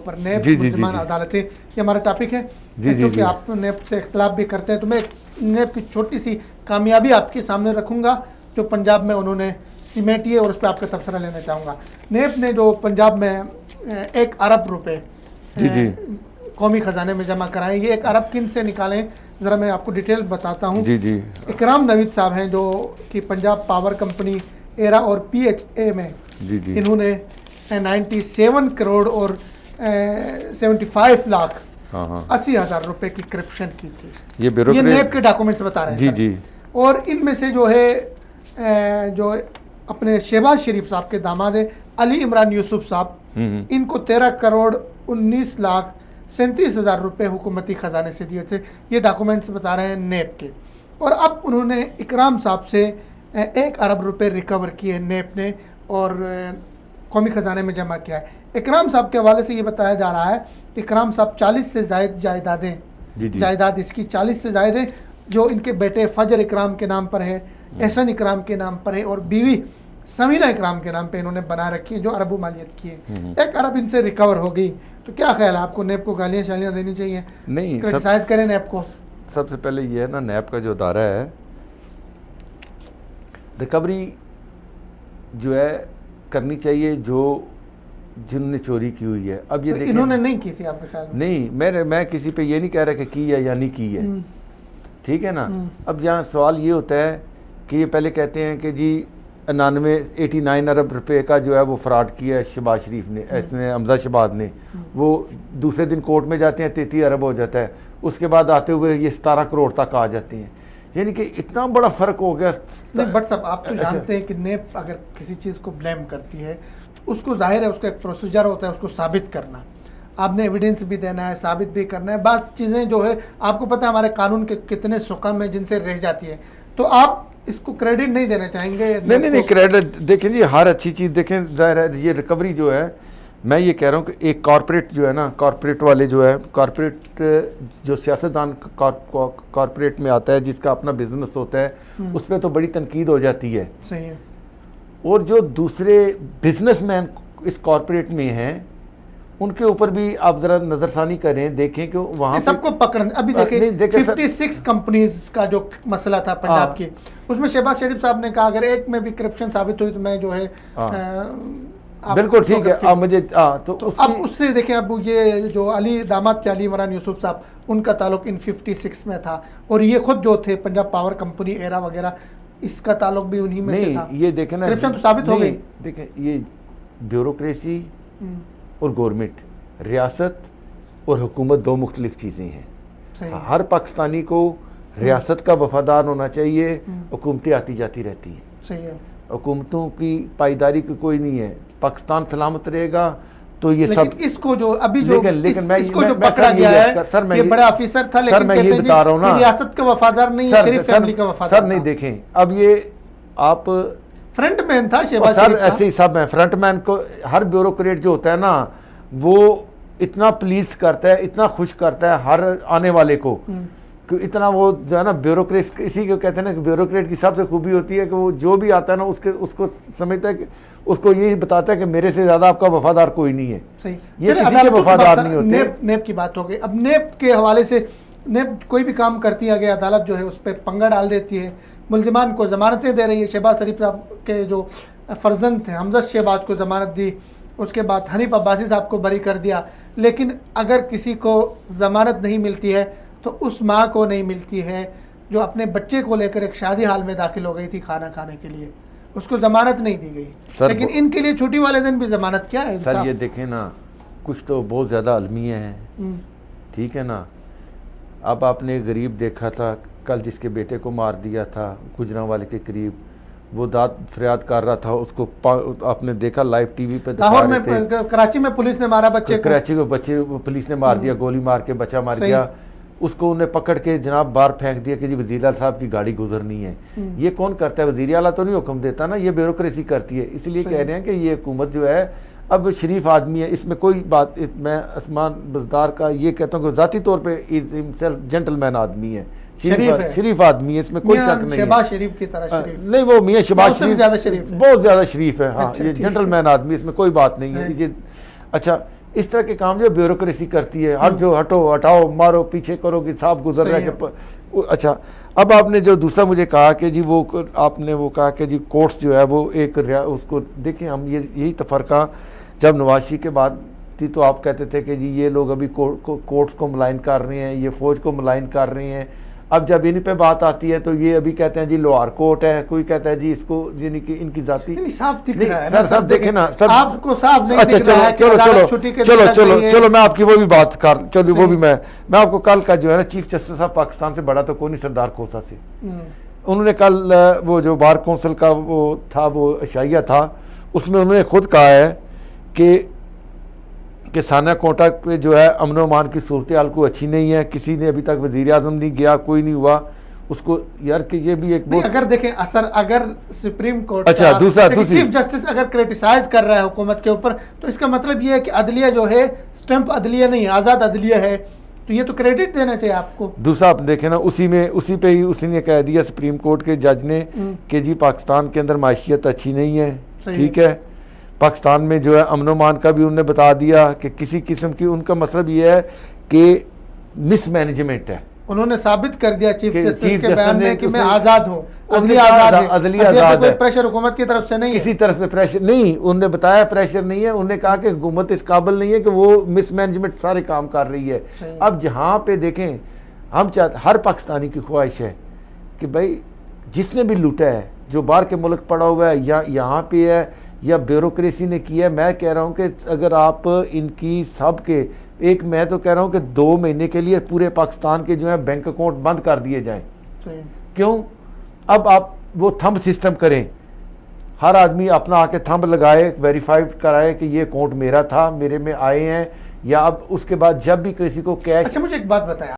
پر NAB ملزمان عدالتیں، یہ ہمارا ٹاپک ہے. کیونکہ آپ نیب سے اختلاف بھی کرتے ہیں تو میں نیب کی چھوٹی سی کامیابی آپ کے سامنے رکھوں گا جو پنجاب میں انہوں نے سمیٹی ہے اور اس پہ آپ کا تبصرہ لینا چاہوں گا. نیب نے جو پنجاب میں 1 ارب روپے قومی خزانے میں جمع کرائے، یہ 1 ارب کن سے نکالیں ذرا میں آپ کو ڈیٹیل بتاتا ہوں. اکرام نوید صاحب ہیں جو کہ پنجاب پاور کمپنی ایرا اور پی ایچ اے میں انہوں نے 97 کروڑ اور 75 لاکھ 80,000 روپے کی کرپشن کی تھی. یہ نیب کے ڈاکومنٹس بتا رہے ہیں. اور ان میں سے جو ہے جو اپنے شہباز شریف صاحب کے داماد ہیں علی عمران یوسف صاحب، ان کو 13 کروڑ 19 لاکھ 37,000 روپے حکومتی خزانے سے دیے تھے. یہ ڈاکومنٹس بتا رہے ہیں نیب کے. اور اب انہوں نے اکرام صاحب سے 1 ارب روپے ریکور کیے نیب نے اور قومی خزانے میں جمع کیا ہے. اکرام صاحب کے حوالے سے یہ بتایا جا رہا ہے کہ اکرام صاحب 40 سے زائد جائیداد اس کی 40 سے زائد ہیں جو ان کے بیٹے فجر اکرام کے نام پر ہے، احسن اکرام کے نام پر ہے اور بیوی سمینہ اکرام کے نام پہ انہوں نے بنا رکھی ہیں جو اربوں مالیت کی ہے. 1 ارب ان سے ریکور ہو گئی. تو کیا خیال ہے آپ کو نیب کو گالیاں شالیاں دینی چاہیے؟ نہیں، کرٹیسائز کریں نیب کو. سب سے پہلے یہ ہے نا، نیب کا جو ادارہ ہے ریکوری جو ہے کرنی چاہیے جن نے چوری کی ہوئی ہے. اب یہ دیکھیں انہوں نے نہیں کی تھی آپ کے خیال میں؟ نہیں، میں کسی پہ یہ نہیں کہہ رہا کہ کی ہے یا نہیں کی ہے، ٹھیک ہے نا. اب جہاں سوال یہ ہوتا ہے کہ یہ پہلے کہتے ہیں کہ جی 89 ارب روپے کا جو ہے وہ فراڈ کیا ہے شہباز شریف نے، ایسے حمزہ شہباز نے. وہ دوسرے دن کورٹ میں جاتے ہیں 33 ارب ہو جاتا ہے. اس کے بعد آتے ہوئے یہ 17 کروڑ تک آ جاتے ہیں. یعنی کہ اتنا بڑا فرق ہو گیا. نہیں بٹ صاحب آپ تو جانتے ہیں کہ نیب اگر کسی چیز کو بلیم کرتی ہے تو اس کو ظاہر ہے اس کا ایک پروسیجر ہوتا ہے اس کو ثابت کرنا. آپ نے ایویڈنس بھی دینا ہے، ثابت بھی کرنا ہے. بعض چیزیں جو ہے آپ کو پتہ ہے ہمارے قانون کے کتنے سقم ہیں جن سے رہ جاتی ہے، تو آپ اس کو کریڈٹ نہیں دینا چاہیں گے؟ نہیں کریڈٹ دیکھیں جی، ہر اچھی چیز دیکھیں ظاہر ہے یہ ریکوری جو ہے، میں یہ کہہ رہا ہوں کہ ایک کارپوریٹ جو ہے نا، کارپوریٹ والے جو ہے، کارپوریٹ جو سیاستدان کارپوریٹ میں آتا ہے جس کا اپنا بزنس ہوتا ہے اس پہ تو بڑی تنقید ہو جاتی ہے. صحیح ہے. اور جو دوسرے بزنس مین اس کارپوریٹ میں ہیں ان کے اوپر بھی آپ ذرا نظر ثانی کریں، دیکھیں کہ وہاں سب کو پکڑیں. ابھی دیکھیں 56 کمپنیز کا جو مسئلہ تھا پنجاب کی، اس میں شہباز شریف صاحب نے کہا اگر ایک میں بھی کرپشن ثابت ہوئی تو میں جو ہے بالکل ٹھیک ہے. اب مجھے تو اب اس سے دیکھیں اب یہ جو داماد تھے علی عمران یوسف صاحب، ان کا تعلق ان 56 میں تھا اور یہ خود جو تھے پنجاب پاور کمپنی ایرا وغیرہ اس کا تعلق بھی انہی میں سے تھا. یہ دیکھیں نا، کرپشن تو ثابت ہو گئی. دیکھیں یہ بیوروکریسی اور گورنمنٹ، ریاست اور حکومت 2 مختلف چیزیں ہیں. ہر پاکستانی کو ریاست کا وفادار ہونا چاہیے. حکومتیں آتی جاتی رہتی ہیں. صحیح ہے. حکومتوں کی پائیداری کی کوئی نہیں ہے. پاکستان سلامت رہے گا تو یہ سب. اس کو جو ابھی جو اس کو جو پکڑا گیا ہے، یہ بڑا آفیسر تھا لیکن میں یہ بتا رہا ہوں نا، ریاست کا وفادار نہیں ہے، شریف فیملی کا وفادار. سر نہیں دیکھیں، اب یہ آپ فرنٹ مین تھا شہباز شریف، سر ایسے ہی سب ہیں. فرنٹ مین کو ہر بیوروکریٹ جو ہوتا ہے نا وہ اتنا پلیز کرتا ہے، اتنا خوش کرتا ہے ہر آنے والے کو کہ اتنا وہ جو ہے نا بیوروکریٹ، اسی کو کہتے ہیں نا کہ بیوروکریٹ کی سب سے خوبی ہوتی ہے کہ وہ جو بھی آتا ہے نا اس کو سمجھتا ہے کہ اس کو یہی بتاتا ہے کہ میرے سے زیادہ آپ کا وفادار کوئی نہیں ہے. صحیح. یہ کسی کے وفادار نہیں ہوتے. نیب کی بات ہو گئی. اب نیب کے حوالے سے نیب کوئی بھی کام کرتی ہے اگر عدالت جو ہے اس پہ پنگا ڈال دیتی ہے، ملزمان کو ضمانتیں دے رہی ہے. شہباز شریف صاحب کے جو فرزند تھے حمزہ شہباز کو ضمانت دی، اس کے بعد حنیف عباسی صاحب کو بری کر دیا. لیکن اگر کسی کو ضمانت نہیں ملتی ہے تو اس ماں کو نہیں ملتی ہے جو اپنے بچے کو لے کر ایک شادی حال میں داخل ہو گئی تھی کھانا کھانے کے لیے، اس کو ضمانت نہیں دی گئی. لیکن ان کے لیے چھٹی والے دن بھی ضمانت کیا ہے؟ سر یہ دیکھیں نا، کچھ تو بہت زیادہ المیہ ہیں، ٹھیک ہے نا. اب آپ نے غریب دیکھا تھا کل جس کے بیٹے کو مار دیا تھا گجرانوالے کے قریب، وہ داد فریاد کر رہا تھا، اس کو آپ نے دیکھا لائیو ٹی وی پہ لاہور میں، کراچی میں پولیس نے مارا بچے کو، کراچی کو بچے پولیس نے مار دیا، گولی مار کے بچہ مار گیا. اس کو انہیں پکڑ کے جناب باہر پھینک دیا کہ جی وزیر اعلیٰ صاحب کی گاڑی گزرنی ہے. یہ کون کرتا ہے؟ وزیر اعلیٰ تو نہیں حکم دیتا نا، یہ بیوروکریسی کرتی ہے. اس لیے کہہ رہے ہیں کہ یہ حکومت جو ہے اب شریف آدمی ہے، اس میں کوئی بات، میں عثمان بزدار کا یہ کہتا ہوں کہ ذاتی طور پہ جینٹل مین آدمی ہے، شریف آدمی ہے، اس میں کوئی شک نہیں ہے. شہباز شریف کی طرح شریف نہیں، وہ میاں شہباز شریف بہت زیادہ شریف ہے. ہاں یہ جینٹل مین آدمی، اس میں کوئی بات نہیں ہے. اچھا اس طرح کے کام جو بیوروکریسی کرتی ہے، ہٹو ہٹاؤ مارو پیچھے کرو کہ صاحب گزر رہا ہے. اچھا اب آپ نے جو دوسرا مجھے کہا کہ جی وہ آپ نے وہ کہا کہ جی کورٹس جو ہے وہ ایک اس کو دیکھیں ہم یہی تفرقہ جب نواز کے بعد تھی تو آپ کہتے تھے کہ جی یہ لوگ ابھی کورٹس کو ملائن کر رہے ہیں، یہ فوج کو ملائن کر رہے ہیں. اب جب ان پہ بات آتی ہے تو یہ ابھی کہتے ہیں جی لوہار کوٹ ہے، کوئی کہتا ہے جی اس کو یعنی کہ ان کی ذاتی صاف دکھ رہا ہے سر دیکھیں نا سر آپ کو صاف نہیں اچھا دکھ رہا ہے. چلو میں آپ کی وہ بھی بات کر چلو وہ بھی میں آپ کو کل کا جو ہے نا چیف جسٹس آف پاکستان سے بڑا تو کوئی نہیں سردار کھوسا سے، انہوں نے کل وہ جو بار کونسل کا وہ تھا وہ اشائیہ تھا اس میں انہوں نے خود کہا ہے کہ ثانیہ کوٹہ پہ جو ہے امن و امان کی صورتحال کو اچھی نہیں ہے، کسی نے ابھی تک وزیر اعظم نہیں گیا، کوئی نہیں ہوا اس کو یار کہ یہ بھی ایک اگر دیکھیں اگر سپریم کورٹ اچھا دوسرا چیف جسٹس اگر کریٹیسائز کر رہا ہے حکومت کے اوپر تو اس کا مطلب یہ ہے کہ عدلیہ جو ہے سٹمپ عدلیہ نہیں ہے، آزاد عدلیہ ہے، تو یہ تو کریڈٹ دینا چاہیے آپ کو. دوسرا آپ دیکھیں نا اسی پہ ہی اسی نے کہہ دیا سپریم کورٹ کے جج نے کہ جی پاکستان کے اندر معیشت اچھی نہیں ہے، ٹھیک ہے، پاکستان میں جو ہے امن و امان کا بھی انہوں نے بتا دیا کہ کسی قسم کی ان کا مطلب یہ ہے کہ مس مینجمنٹ ہے. انہوں نے ثابت کر دیا چیف جسٹس کے بیان میں کہ میں آزاد ہوں، عدلیہ آزاد ہے، پریشر حکومت کی طرف سے نہیں ہے، کسی طرف سے پریشر نہیں، انہوں نے بتایا پریشر نہیں ہے، انہوں نے کہا کہ حکومت اس قابل نہیں ہے کہ وہ مس مینجمنٹ سارے کام کر رہی ہے. اب جہاں پہ دیکھیں ہم چاہتے ہر پاکستانی کی خواہش ہے کہ بھائی جس نے بھی لوٹا ہے جو باہر کے ملک پڑا ہوا ہے یا یہاں پہ ہے یا بیوروکریسی نے کیا ہے، میں کہہ رہا ہوں کہ اگر آپ ان کی سب کے میں تو کہہ رہا ہوں کہ 2 مہینے کے لیے پورے پاکستان کے جو ہے بینک اکاؤنٹ بند کر دیے جائیں. کیوں؟ اب آپ وہ تھمب سسٹم کریں، ہر آدمی اپنا آ کے تھمب لگائے، ویریفائی کرائے کہ یہ اکاؤنٹ میرا تھا، میرے میں آئے ہیں، یا اب اس کے بعد جب بھی کسی کو کیش. اچھا مجھے ایک بات بتائیں